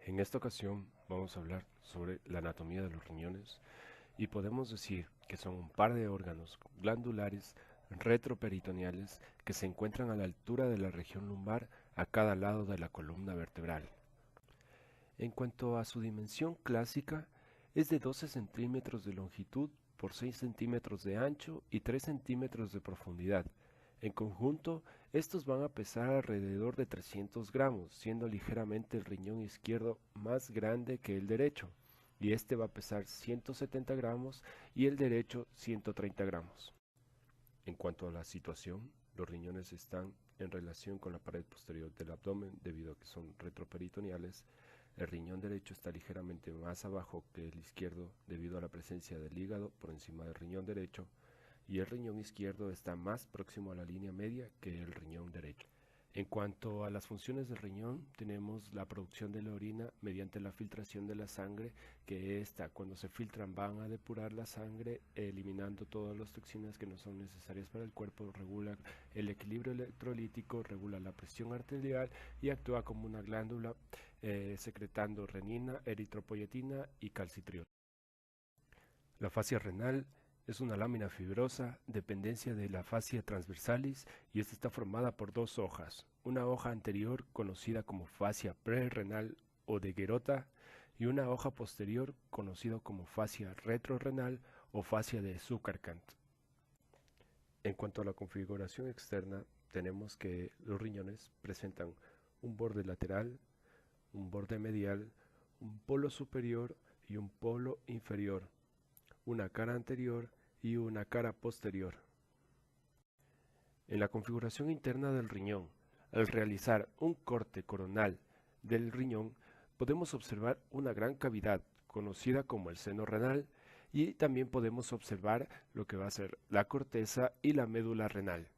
En esta ocasión vamos a hablar sobre la anatomía de los riñones y podemos decir que son un par de órganos glandulares retroperitoneales que se encuentran a la altura de la región lumbar a cada lado de la columna vertebral. En cuanto a su dimensión clásica, es de 12 centímetros de longitud por 6 centímetros de ancho y 3 centímetros de profundidad. En conjunto, estos van a pesar alrededor de 300 gramos, siendo ligeramente el riñón izquierdo más grande que el derecho, y este va a pesar 170 gramos y el derecho 130 gramos. En cuanto a la situación, los riñones están en relación con la pared posterior del abdomen debido a que son retroperitoneales. El riñón derecho está ligeramente más abajo que el izquierdo debido a la presencia del hígado por encima del riñón derecho, y el riñón izquierdo está más próximo a la línea media que el riñón derecho. En cuanto a las funciones del riñón, tenemos la producción de la orina mediante la filtración de la sangre, que cuando se filtran van a depurar la sangre, eliminando todas las toxinas que no son necesarias para el cuerpo, regula el equilibrio electrolítico, regula la presión arterial y actúa como una glándula, secretando renina, eritropoyetina y calcitriol. La fascia renal es una lámina fibrosa, dependencia de la fascia transversalis, y esta está formada por dos hojas. Una hoja anterior conocida como fascia prerrenal o de Gerota y una hoja posterior conocida como fascia retrorrenal o fascia de Zuckerkant. En cuanto a la configuración externa, tenemos que los riñones presentan un borde lateral, un borde medial, un polo superior y un polo inferior, una cara anterior y una cara posterior. En la configuración interna del riñón, al realizar un corte coronal del riñón, podemos observar una gran cavidad conocida como el seno renal, y también podemos observar lo que va a ser la corteza y la médula renal.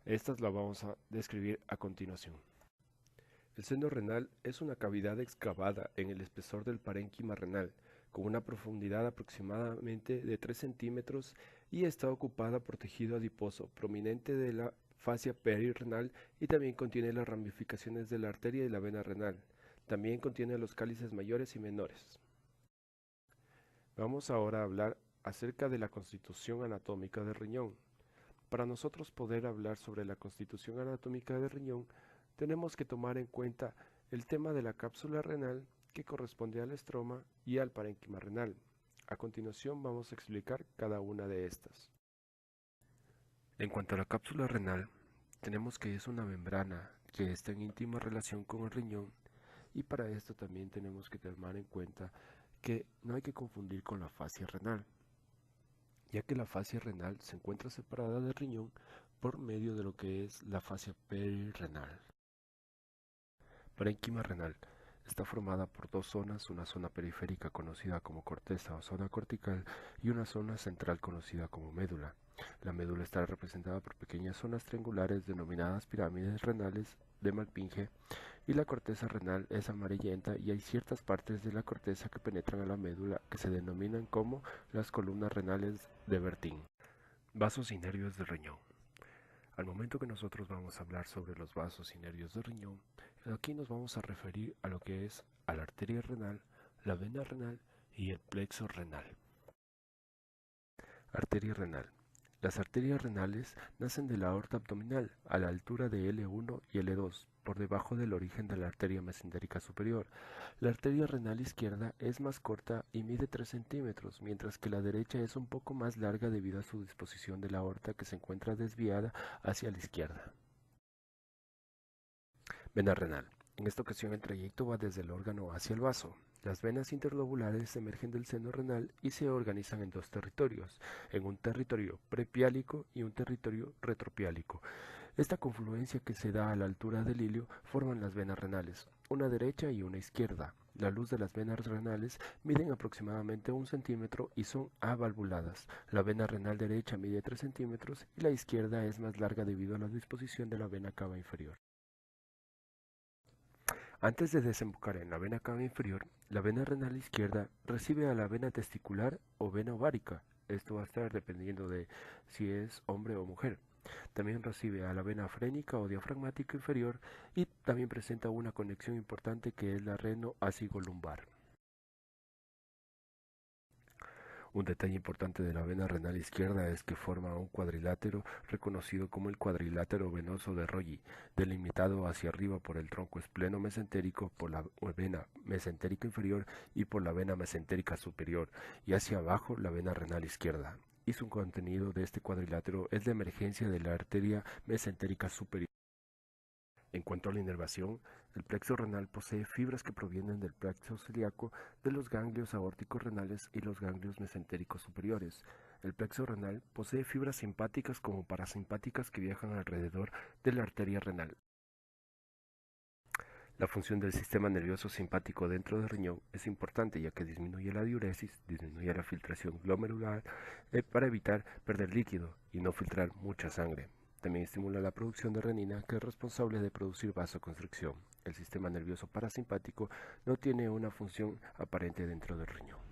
Estas las vamos a describir a continuación. El seno renal es una cavidad excavada en el espesor del parénquima renal, con una profundidad aproximadamente de 3 centímetros, y está ocupada por tejido adiposo prominente de la fascia perirrenal, y también contiene las ramificaciones de la arteria y la vena renal. También contiene los cálices mayores y menores. Vamos ahora a hablar acerca de la constitución anatómica del riñón. Para nosotros poder hablar sobre la constitución anatómica del riñón, tenemos que tomar en cuenta el tema de la cápsula renal, que corresponde al estroma y al parénquima renal. A continuación vamos a explicar cada una de estas. En cuanto a la cápsula renal, tenemos que es una membrana que está en íntima relación con el riñón, y para esto también tenemos que tomar en cuenta que no hay que confundir con la fascia renal, ya que la fascia renal se encuentra separada del riñón por medio de lo que es la fascia perirrenal. Parénquima renal está formada por dos zonas, una zona periférica conocida como corteza o zona cortical y una zona central conocida como médula. La médula está representada por pequeñas zonas triangulares denominadas pirámides renales de Malpinge, y la corteza renal es amarillenta, y hay ciertas partes de la corteza que penetran a la médula que se denominan como las columnas renales de Bertin. Vasos y nervios del riñón. Al momento que nosotros vamos a hablar sobre los vasos y nervios del riñón, aquí nos vamos a referir a lo que es a la arteria renal, la vena renal y el plexo renal. Arteria renal. Las arterias renales nacen de la aorta abdominal a la altura de L1 y L2, por debajo del origen de la arteria mesentérica superior. La arteria renal izquierda es más corta y mide 3 centímetros, mientras que la derecha es un poco más larga debido a su disposición de la aorta, que se encuentra desviada hacia la izquierda. Vena renal. En esta ocasión el trayecto va desde el órgano hacia el vaso. Las venas interlobulares emergen del seno renal y se organizan en dos territorios, en un territorio prepiálico y un territorio retropiálico. Esta confluencia que se da a la altura del ilio forman las venas renales, una derecha y una izquierda. La luz de las venas renales miden aproximadamente 1 centímetro y son avalvuladas. La vena renal derecha mide 3 centímetros y la izquierda es más larga debido a la disposición de la vena cava inferior. Antes de desembocar en la vena cava inferior, la vena renal izquierda recibe a la vena testicular o vena ovárica. Esto va a estar dependiendo de si es hombre o mujer. También recibe a la vena frénica o diafragmática inferior y también presenta una conexión importante que es la reno-acigo-lumbar. Un detalle importante de la vena renal izquierda es que forma un cuadrilátero reconocido como el cuadrilátero venoso de Roggi, delimitado hacia arriba por el tronco espleno-mesentérico, por la vena mesentérica inferior y por la vena mesentérica superior, y hacia abajo la vena renal izquierda. Y su contenido de este cuadrilátero es la emergencia de la arteria mesentérica superior. En cuanto a la inervación, el plexo renal posee fibras que provienen del plexo celíaco, de los ganglios aórticos renales y los ganglios mesentéricos superiores. El plexo renal posee fibras simpáticas como parasimpáticas que viajan alrededor de la arteria renal. La función del sistema nervioso simpático dentro del riñón es importante ya que disminuye la diuresis, disminuye la filtración glomerular para evitar perder líquido y no filtrar mucha sangre. También estimula la producción de renina, que es responsable de producir vasoconstricción. El sistema nervioso parasimpático no tiene una función aparente dentro del riñón.